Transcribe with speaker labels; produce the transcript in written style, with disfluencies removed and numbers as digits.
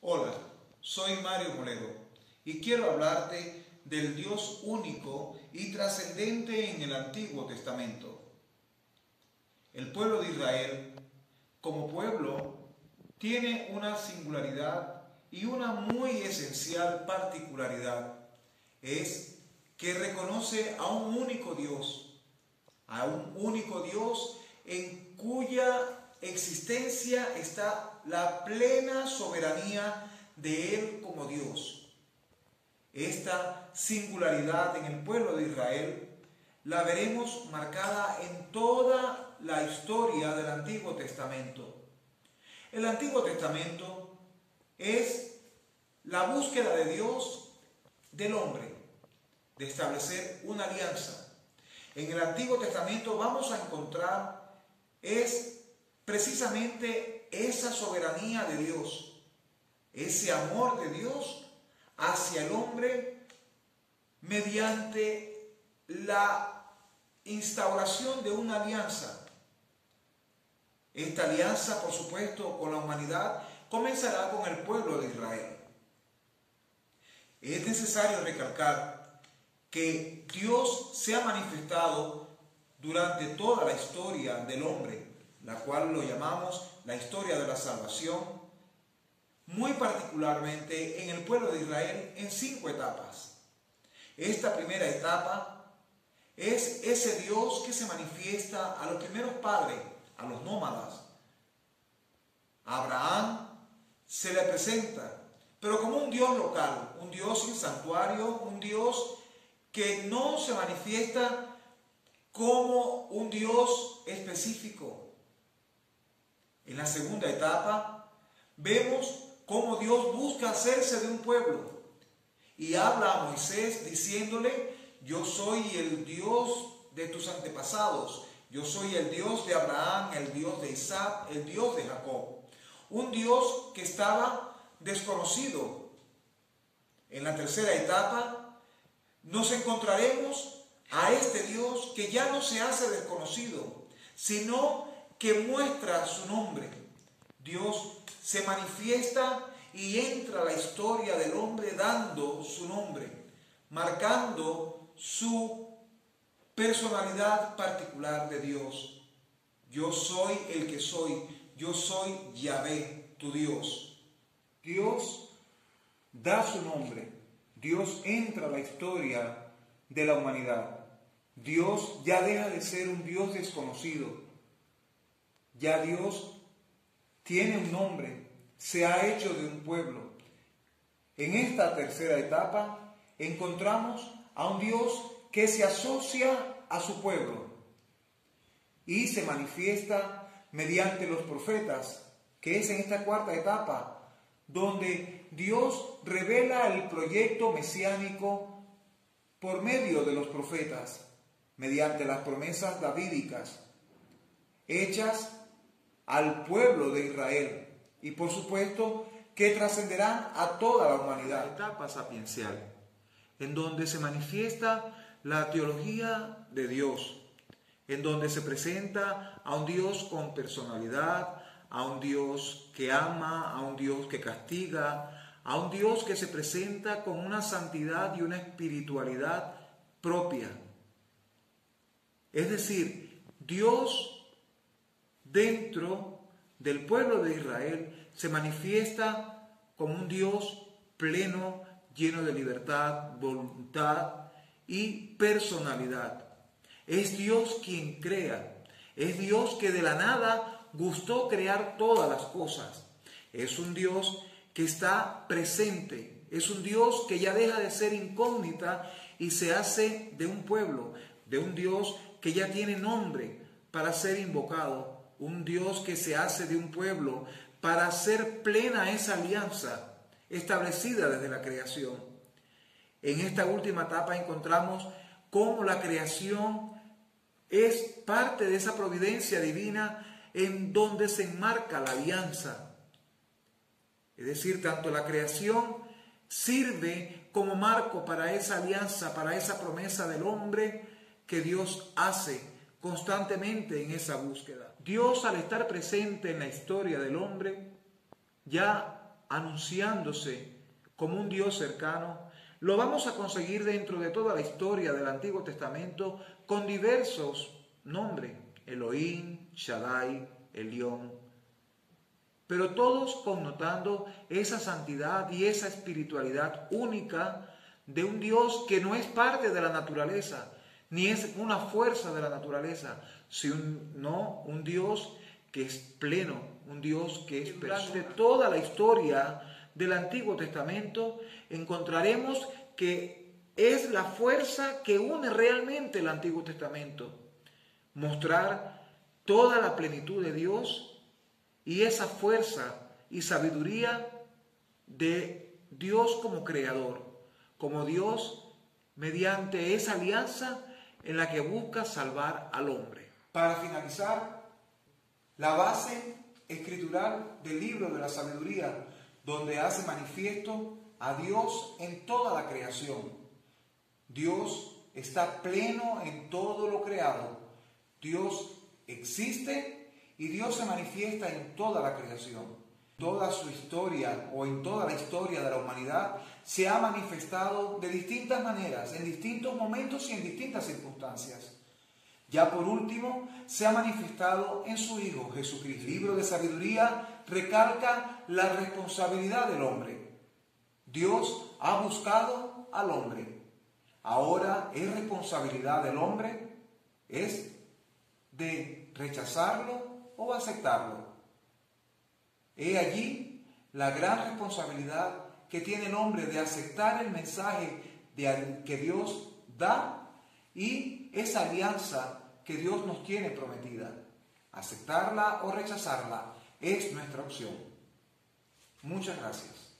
Speaker 1: Hola, soy Mario Molero y quiero hablarte del Dios único y trascendente en el Antiguo Testamento. El pueblo de Israel, como pueblo, tiene una singularidad y una muy esencial particularidad. Es que reconoce a un único Dios en cuya existencia está la plena soberanía de Él como Dios. Esta singularidad en el pueblo de Israel la veremos marcada en toda la historia del Antiguo Testamento. El Antiguo Testamento es la búsqueda de Dios del hombre, de establecer una alianza. En el Antiguo Testamento vamos a encontrar precisamente esa soberanía de Dios, ese amor de Dios hacia el hombre mediante la instauración de una alianza. Esta alianza, por supuesto, con la humanidad comenzará con el pueblo de Israel. Es necesario recalcar que Dios se ha manifestado durante toda la historia del hombre, la cual lo llamamos la historia de la salvación, muy particularmente en el pueblo de Israel en 5 etapas. Esta primera etapa es ese Dios que se manifiesta a los primeros padres, a los nómadas. A Abraham se le presenta, pero como un Dios local, un Dios sin santuario, un Dios que no se manifiesta como un Dios específico. En la segunda etapa vemos cómo Dios busca hacerse de un pueblo y habla a Moisés diciéndole: yo soy el Dios de tus antepasados, yo soy el Dios de Abraham, el Dios de Isaac, el Dios de Jacob. Un Dios que estaba desconocido. En la tercera etapa nos encontraremos a este Dios que ya no se hace desconocido, sino que muestra su nombre. Dios se manifiesta y entra a la historia del hombre dando su nombre, marcando su personalidad particular de Dios. Yo soy el que soy, yo soy Yahvé, tu Dios. Dios da su nombre, Dios entra a la historia de la humanidad. Dios ya deja de ser un Dios desconocido. Ya Dios tiene un nombre, se ha hecho de un pueblo. En esta tercera etapa encontramos a un Dios que se asocia a su pueblo y se manifiesta mediante los profetas, que es en esta cuarta etapa, donde Dios revela el proyecto mesiánico por medio de los profetas, mediante las promesas davídicas, hechas al pueblo de Israel, y por supuesto que trascenderán a toda la humanidad. La etapa sapiencial, en donde se manifiesta la teología de Dios, en donde se presenta a un Dios con personalidad, a un Dios que ama, a un Dios que castiga, a un Dios que se presenta con una santidad y una espiritualidad propia. Es decir, Dios dentro del pueblo de Israel se manifiesta como un Dios pleno, lleno de libertad, voluntad y personalidad. Es Dios quien crea, es Dios que de la nada gustó crear todas las cosas. Es un Dios que está presente, es un Dios que ya deja de ser incógnita y se hace de un pueblo, de un Dios que ya tiene nombre para ser invocado, un Dios que se hace de un pueblo para hacer plena esa alianza establecida desde la creación. En esta última etapa encontramos cómo la creación es parte de esa providencia divina en donde se enmarca la alianza. Es decir, tanto la creación sirve como marco para esa alianza, para esa promesa del hombre que Dios hace constantemente en esa búsqueda. Dios, al estar presente en la historia del hombre, ya anunciándose como un Dios cercano, lo vamos a conseguir dentro de toda la historia del Antiguo Testamento con diversos nombres: Elohim, Shaddai, Elión, pero todos connotando esa santidad y esa espiritualidad única de un Dios que no es parte de la naturaleza, ni es una fuerza de la naturaleza, sino un Dios que es pleno, un Dios que es persona. Durante toda la historia del Antiguo Testamento encontraremos que es la fuerza que une realmente el Antiguo Testamento, mostrar toda la plenitud de Dios y esa fuerza y sabiduría de Dios como creador, como Dios mediante esa alianza en la que busca salvar al hombre. Para finalizar, la base escritural del libro de la sabiduría, donde hace manifiesto a Dios en toda la creación. Dios está pleno en todo lo creado. Dios existe y Dios se manifiesta en toda la creación. Toda su historia o en toda la historia de la humanidad se ha manifestado de distintas maneras, en distintos momentos y en distintas circunstancias. Ya por último, se ha manifestado en su Hijo Jesucristo. El libro de sabiduría recalca la responsabilidad del hombre. Dios ha buscado al hombre. Ahora es responsabilidad del hombre, es de rechazarlo o aceptarlo. He allí la gran responsabilidad que tiene el hombre de aceptar el mensaje que Dios da y esa alianza que Dios nos tiene prometida. Aceptarla o rechazarla es nuestra opción. Muchas gracias.